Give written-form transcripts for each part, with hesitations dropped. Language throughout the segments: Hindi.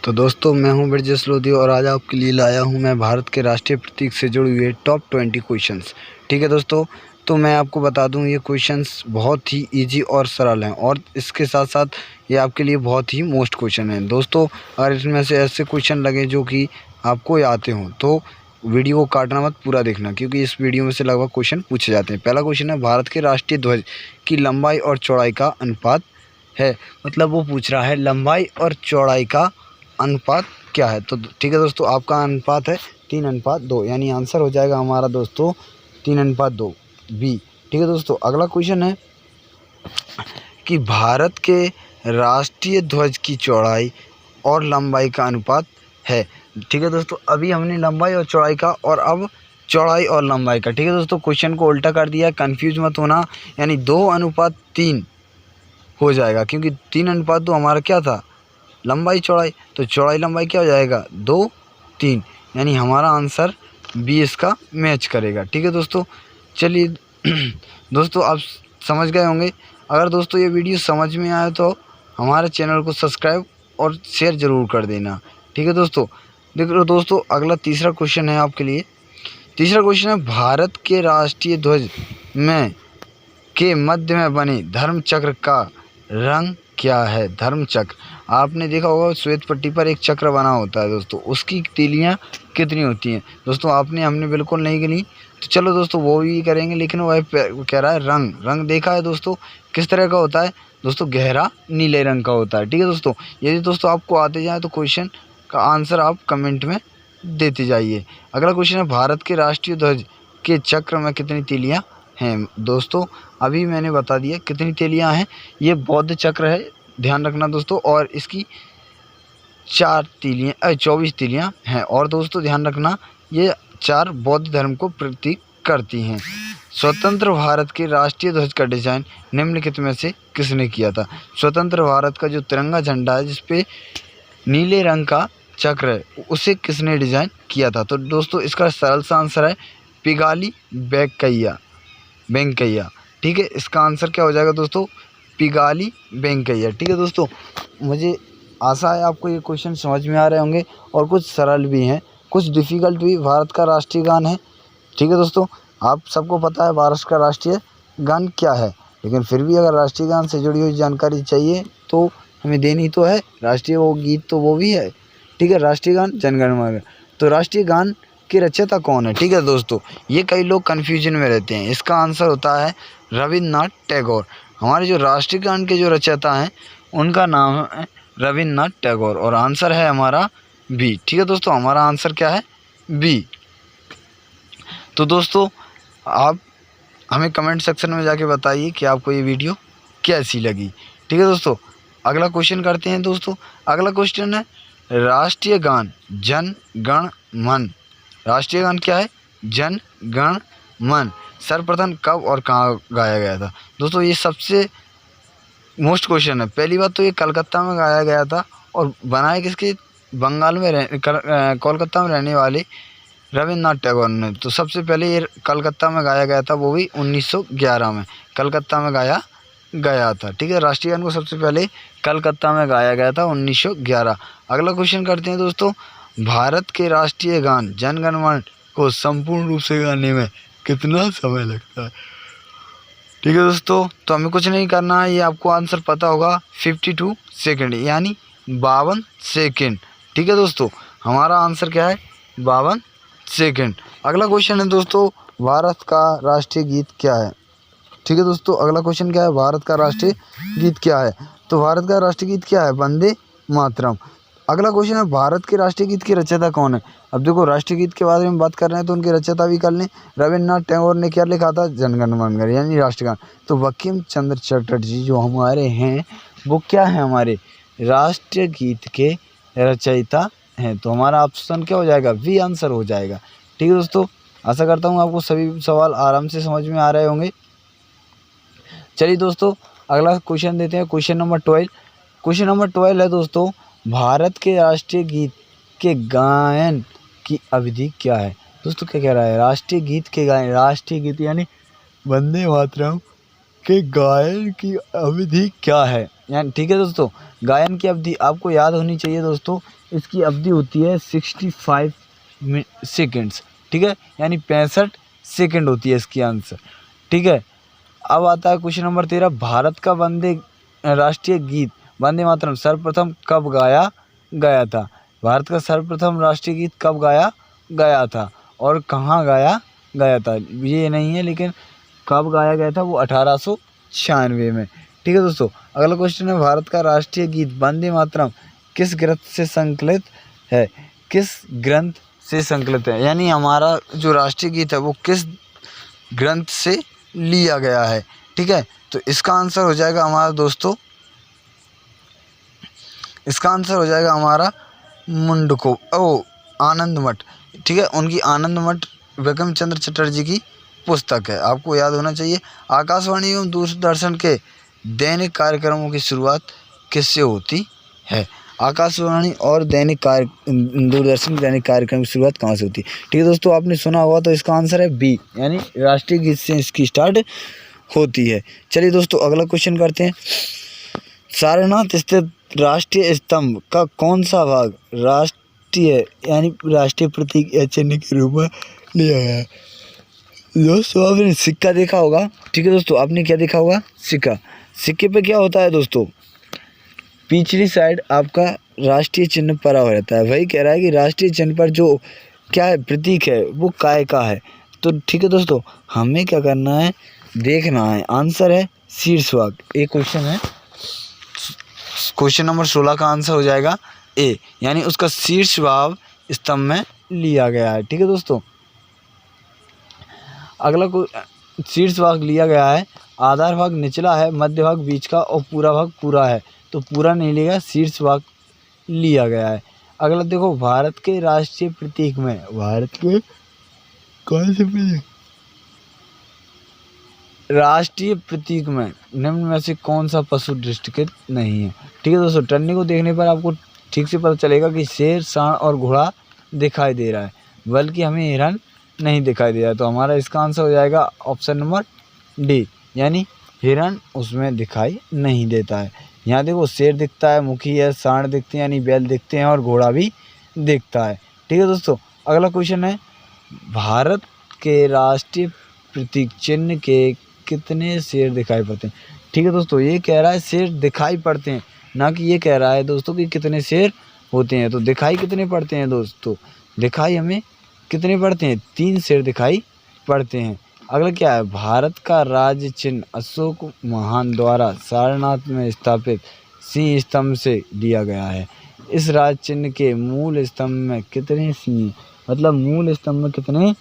तो दोस्तों मैं हूं ब्रजेश लोधी और आज आपके लिए लाया हूं मैं भारत के राष्ट्रीय प्रतीक से जुड़े हुए टॉप 20 क्वेश्चंस। ठीक है दोस्तों, तो मैं आपको बता दूं ये क्वेश्चंस बहुत ही इजी और सरल हैं और इसके साथ साथ ये आपके लिए बहुत ही मोस्ट क्वेश्चन हैं। दोस्तों अगर इसमें से ऐसे क्वेश्चन लगे जो कि आपको आते हों तो वीडियो को काटना मत, पूरा देखना, क्योंकि इस वीडियो में से लगभग क्वेश्चन पूछे जाते हैं। पहला क्वेश्चन है, भारत के राष्ट्रीय ध्वज की लंबाई और चौड़ाई का अनुपात है। मतलब वो पूछ रहा है लंबाई और चौड़ाई का अनुपात क्या है। तो ठीक है दोस्तों, आपका अनुपात है 3:2, यानी आंसर हो जाएगा हमारा दोस्तों 3:2 बी। ठीक है दोस्तों, अगला क्वेश्चन है कि भारत के राष्ट्रीय ध्वज की चौड़ाई और लंबाई का अनुपात है। ठीक है दोस्तों, अभी हमने लंबाई और चौड़ाई का और अब चौड़ाई और लंबाई का। ठीक है दोस्तों, क्वेश्चन को उल्टा कर दिया, कंफ्यूज मत होना, यानी 2:3 हो जाएगा, क्योंकि 3:2 हमारा क्या था, लंबाई चौड़ाई, तो चौड़ाई लंबाई क्या हो जाएगा 2:3, यानी हमारा आंसर बी इसका मैच करेगा। ठीक है दोस्तों, चलिए दोस्तों आप समझ गए होंगे। अगर दोस्तों ये वीडियो समझ में आए तो हमारे चैनल को सब्सक्राइब और शेयर ज़रूर कर देना। ठीक है दोस्तों, देखो दोस्तों अगला तीसरा क्वेश्चन है आपके लिए। तीसरा क्वेश्चन है, भारत के राष्ट्रीय ध्वज में के मध्य में बने धर्म चक्र का रंग क्या है। धर्म चक्र आपने देखा होगा, श्वेत पट्टी पर एक चक्र बना होता है दोस्तों, उसकी तीलियां कितनी होती हैं दोस्तों, हमने बिल्कुल नहीं गिनी। तो चलो दोस्तों वो भी करेंगे, लेकिन वह कह रहा है रंग देखा है दोस्तों किस तरह का होता है दोस्तों, गहरा नीले रंग का होता है। ठीक है दोस्तों, यदि दोस्तों आपको आते जाए तो क्वेश्चन का आंसर आप कमेंट में देते जाइए। अगला क्वेश्चन है, भारत के राष्ट्रीय ध्वज के चक्र में कितनी तीलियाँ हैं। दोस्तों अभी मैंने बता दिया कितनी तीलियाँ हैं, ये बौद्ध चक्र है, ध्यान रखना दोस्तों, और इसकी 24 तीलियाँ हैं। और दोस्तों ध्यान रखना, ये 4 बौद्ध धर्म को प्रतीक करती हैं। स्वतंत्र भारत के राष्ट्रीय ध्वज का डिज़ाइन निम्नलिखित में से किसने किया था। स्वतंत्र भारत का जो तिरंगा झंडा है जिसपे नीले रंग का चक्र है, उसे किसने डिज़ाइन किया था। तो दोस्तों इसका सरल सा आंसर है पिंगाली वेंकैया। ठीक है, इसका आंसर क्या हो जाएगा दोस्तों, पिंगाली वेंकैया। ठीक है दोस्तों, मुझे आशा है आपको ये क्वेश्चन समझ में आ रहे होंगे, और कुछ सरल भी हैं, कुछ डिफ़िकल्ट भी। भारत का राष्ट्रीय गान है। ठीक है दोस्तों, आप सबको पता है भारत का राष्ट्रीय गान क्या है, लेकिन फिर भी अगर राष्ट्रीय गान से जुड़ी हुई जानकारी चाहिए तो हमें देनी तो है। राष्ट्रीय वो गीत तो वो भी है। ठीक है, राष्ट्रीय गान जन गण मन। तो राष्ट्रीय गान के रचयिता कौन है। ठीक है दोस्तों, ये कई लोग कन्फ्यूजन में रहते हैं। इसका आंसर होता है रविन्द्रनाथ टैगोर। हमारे जो राष्ट्रीय गान के जो रचयिता हैं उनका नाम है रविन्द्रनाथ टैगोर, और आंसर है हमारा बी। ठीक है दोस्तों, हमारा आंसर क्या है, बी। तो दोस्तों आप हमें कमेंट सेक्शन में जाके बताइए कि आपको ये वीडियो कैसी लगी। ठीक है दोस्तों, अगला क्वेश्चन करते हैं दोस्तों। अगला क्वेश्चन है, राष्ट्रीय गान जन गण मन। राष्ट्रीय गान क्या है, जन गण मन, सर्वप्रथम कब और कहाँ गाया गया था। दोस्तों ये सबसे मोस्ट क्वेश्चन है। पहली बात तो ये कलकत्ता में गाया गया था, और बनाए किसके, बंगाल में कोलकाता में रहने वाले रविन्द्रनाथ टैगोर ने। तो सबसे पहले ये कलकत्ता में गाया गया था, वो भी 1911 में कलकत्ता में गाया गया था। ठीक है, राष्ट्रीय गान को सबसे पहले कलकत्ता में गाया गया था 1911। अगला क्वेश्चन करते हैं दोस्तों, भारत के राष्ट्रीय गान जन गण मन को संपूर्ण रूप से गाने में कितना समय लगता है। ठीक है दोस्तों, तो हमें कुछ नहीं करना है, ये आपको आंसर पता होगा, 52 सेकेंड, यानी 52 सेकेंड। ठीक है दोस्तों, हमारा आंसर क्या है, 52 सेकेंड। अगला क्वेश्चन है दोस्तों, भारत का राष्ट्रीय गीत क्या है। ठीक है दोस्तों, अगला क्वेश्चन क्या है, भारत का राष्ट्रीय गीत क्या है। तो भारत का राष्ट्रीय गीत क्या है, वंदे मातरम। अगला क्वेश्चन है, भारत के राष्ट्रीय गीत की रचयिता कौन है। अब देखो राष्ट्रीय गीत के बारे में बात कर रहे हैं तो उनकी रचयिता भी कर लें। रविन्द्रनाथ टैगोर ने क्या लिखा था, जनगण मन, यानी राष्ट्रीय गान। तो बंकिम चंद्र चटर्जी जो हमारे हैं वो क्या है, हमारे राष्ट्रीय गीत के रचयिता हैं। तो हमारा ऑप्शन क्या हो जाएगा, वी आंसर हो जाएगा। ठीक है दोस्तों, आशा करता हूँ आपको सभी सवाल आराम से समझ में आ रहे होंगे। चलिए दोस्तों अगला क्वेश्चन देते हैं, क्वेश्चन नंबर 12। क्वेश्चन नंबर 12 है दोस्तों, भारत के राष्ट्रीय गीत के गायन की अवधि क्या है। दोस्तों क्या कह रहा है, राष्ट्रीय गीत के गायन, राष्ट्रीय गीत यानी वंदे मातरम के गायन की अवधि क्या है। यानी ठीक है दोस्तों, गायन की अवधि आपको याद होनी चाहिए दोस्तों इसकी अवधि होती है 65 सेकेंड्स, ठीक है, यानी 65 सेकेंड होती है इसकी आंसर, ठीक है। अब आता है क्वेश्चन नंबर 13, भारत का राष्ट्रीय गीत वंदे मातरम सर्वप्रथम कब गाया गया था? भारत का सर्वप्रथम राष्ट्रीय गीत कब गाया गया था और कहाँ गाया गया था, ये नहीं है, लेकिन कब गाया गया था वो 1896 में, ठीक है दोस्तों। अगला क्वेश्चन है, भारत का राष्ट्रीय गीत वंदे मातरम किस ग्रंथ से संकलित है? किस ग्रंथ से संकलित है, यानी हमारा जो राष्ट्रीय गीत है वो किस ग्रंथ से लिया गया है, ठीक है। तो इसका आंसर हो जाएगा हमारा दोस्तों, इसका आंसर हो जाएगा हमारा आनंद मठ, ठीक है। उनकी आनंद मठ बंकिम चंद्र चटर्जी की पुस्तक है, आपको याद होना चाहिए। आकाशवाणी एवं दूरदर्शन के दैनिक कार्यक्रमों की शुरुआत किससे होती है? आकाशवाणी और दूरदर्शन के दैनिक कार्यक्रम की शुरुआत कहाँ से होती है? ठीक है दोस्तों, आपने सुना होगा, तो इसका आंसर है बी, यानी राष्ट्रीय गीत से इसकी स्टार्ट होती है। चलिए दोस्तों, अगला क्वेश्चन करते हैं। सारनाथ स्थित राष्ट्रीय स्तंभ का कौन सा भाग राष्ट्रीय यानी राष्ट्रीय प्रतीक या चिन्ह के रूप में लिया गया है? दोस्तों आपने सिक्का देखा होगा, ठीक है दोस्तों, आपने क्या देखा होगा? सिक्का। सिक्के पे क्या होता है दोस्तों? पिछली साइड आपका राष्ट्रीय चिन्ह पड़ा हो रहता है। वही कह रहा है कि राष्ट्रीय चिन्ह पर जो क्या है प्रतीक है वो काय का है। तो ठीक है दोस्तों, हमें क्या करना है, देखना है। आंसर है शीर्षभाग। एक क्वेश्चन है, क्वेश्चन नंबर 16 का आंसर हो जाएगा ए, यानी उसका शीर्ष भाग स्तंभ में लिया गया है, ठीक है दोस्तों। अगला को शीर्ष भाग लिया गया है, आधार भाग निचला है, मध्य भाग बीच का और पूरा भाग पूरा है, तो पूरा नहीं लिया, शीर्ष भाग लिया गया है। अगला देखो, भारत के राष्ट्रीय प्रतीक में, भारत के कौन से प्रतीक राष्ट्रीय प्रतीक में निम्न में से कौन सा पशु दृष्टिगत नहीं है? ठीक है दोस्तों, टन्नी को देखने पर आपको ठीक से पता चलेगा कि शेर, सांड और घोड़ा दिखाई दे रहा है, बल्कि हमें हिरन नहीं दिखाई दे रहा है। तो हमारा इसका आंसर हो जाएगा ऑप्शन नंबर डी, यानी हिरन उसमें दिखाई नहीं देता है। यहाँ देखो, शेर दिखता है, मुखी है, सांड दिखते हैं यानी बैल दिखते हैं, और घोड़ा भी दिखता है। ठीक है दोस्तों, अगला क्वेश्चन है, भारत के राष्ट्रीय प्रतीक चिन्ह के कितने शेर दिखाई पड़ते हैं? ठीक है दोस्तों, ये कह रहा है शेर दिखाई पड़ते हैं, ना कि ये कह रहा है दोस्तों कि कितने शेर होते हैं। तो दिखाई कितने पड़ते हैं दोस्तों? दिखाई हमें कितने पड़ते हैं? 3 शेर दिखाई पड़ते हैं। अगला क्या है, भारत का राज्य चिन्ह अशोक महान द्वारा सारनाथ में स्थापित सिंह स्तंभ से लिया गया है। इस राज्य चिन्ह के मूल स्तंभ में कितने सिंह, मतलब मूल स्तंभ में कितने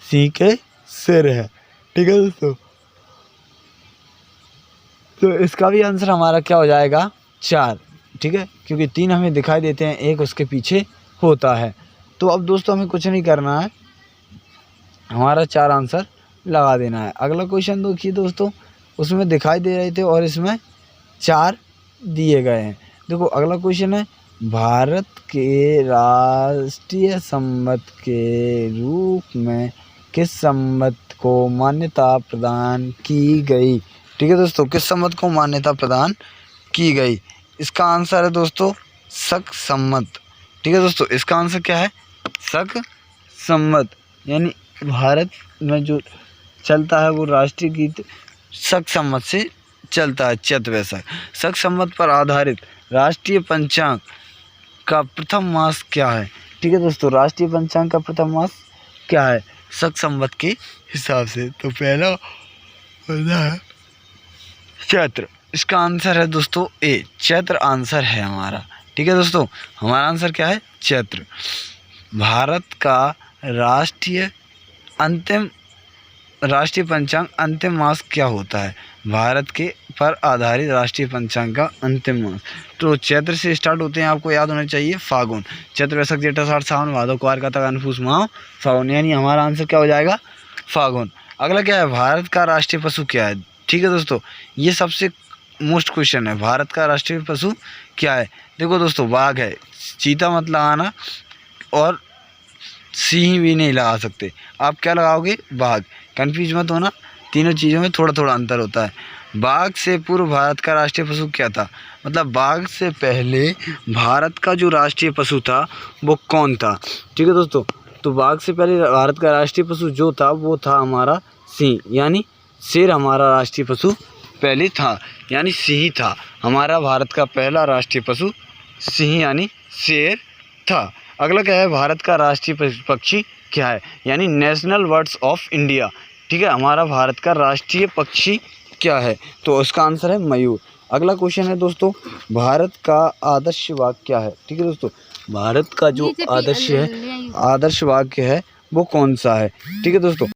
सिंह के सिर है? ठीक है दोस्तों, तो इसका भी आंसर हमारा क्या हो जाएगा? 4। ठीक है, क्योंकि 3 हमें दिखाई देते हैं, 1 उसके पीछे होता है। तो अब दोस्तों हमें कुछ नहीं करना है, हमारा 4 आंसर लगा देना है। अगला क्वेश्चन देखिए दोस्तों, उसमें दिखाई दे रहे थे और इसमें 4 दिए गए हैं। देखो अगला क्वेश्चन है, भारत के राष्ट्रीय संबंध के रूप में किस संबंध को मान्यता प्रदान की गई? ठीक है दोस्तों, किस संबंध को मान्यता प्रदान की गई? इसका आंसर है दोस्तों शक संबंध। ठीक है दोस्तों, इसका आंसर क्या है? शक संबंध, यानी भारत में जो चलता है वो राष्ट्रीय गीत शक संबंध से चलता है। चैत्र वैशाख शक संबंध पर आधारित राष्ट्रीय पंचांग का प्रथम मास क्या है? ठीक है दोस्तों, राष्ट्रीय पंचांग का प्रथम मास क्या है शक संबंध के हिसाब से? तो पहला होता है चैत्र। इसका आंसर है दोस्तों ए, चैत्र आंसर है हमारा। ठीक है दोस्तों, हमारा आंसर क्या है? चैत्र। भारत का राष्ट्रीय पंचांग अंतिम मास क्या होता है? भारत के पर आधारित राष्ट्रीय पंचांग का अंतिम मास तो चैत्र से स्टार्ट होते हैं, आपको याद होना चाहिए फागुन। चैत्र वैशाख जेठ आषाढ़ सावन भादो कुआर कार्तिक अगहन पूस माह फागुन, यानी हमारा आंसर क्या हो जाएगा? फागुन। अगला क्या है, भारत का राष्ट्रीय पशु क्या है? ठीक है दोस्तों, ये सबसे मोस्ट क्वेश्चन है, भारत का राष्ट्रीय पशु क्या है? देखो दोस्तों, बाघ है, चीता मत लगाना और सिंह भी नहीं लगा सकते, आप क्या लगाओगे? बाघ। कंफ्यूज मत होना, तीनों चीज़ों में थोड़ा थोड़ा अंतर होता है। बाघ से पूर्व भारत का राष्ट्रीय पशु क्या था? मतलब बाघ से पहले भारत का जो राष्ट्रीय पशु था वो कौन था? ठीक है दोस्तों, तो बाघ से पहले भारत का राष्ट्रीय पशु जो था वो था हमारा सिंह, यानी शेर हमारा राष्ट्रीय पशु पहले था, यानी सिंह था। हमारा भारत का पहला राष्ट्रीय पशु सिंह यानी शेर था। अगला क्या है, भारत का राष्ट्रीय पक्षी क्या है? यानी नेशनल बर्ड्स ऑफ इंडिया। ठीक है, हमारा भारत का राष्ट्रीय पक्षी क्या है? तो उसका आंसर है मयूर। अगला क्वेश्चन है दोस्तों, भारत का आदर्श वाक्य क्या है? ठीक है दोस्तों, भारत का जो आदर्श वाक्य है वो कौन सा है? ठीक है दोस्तों।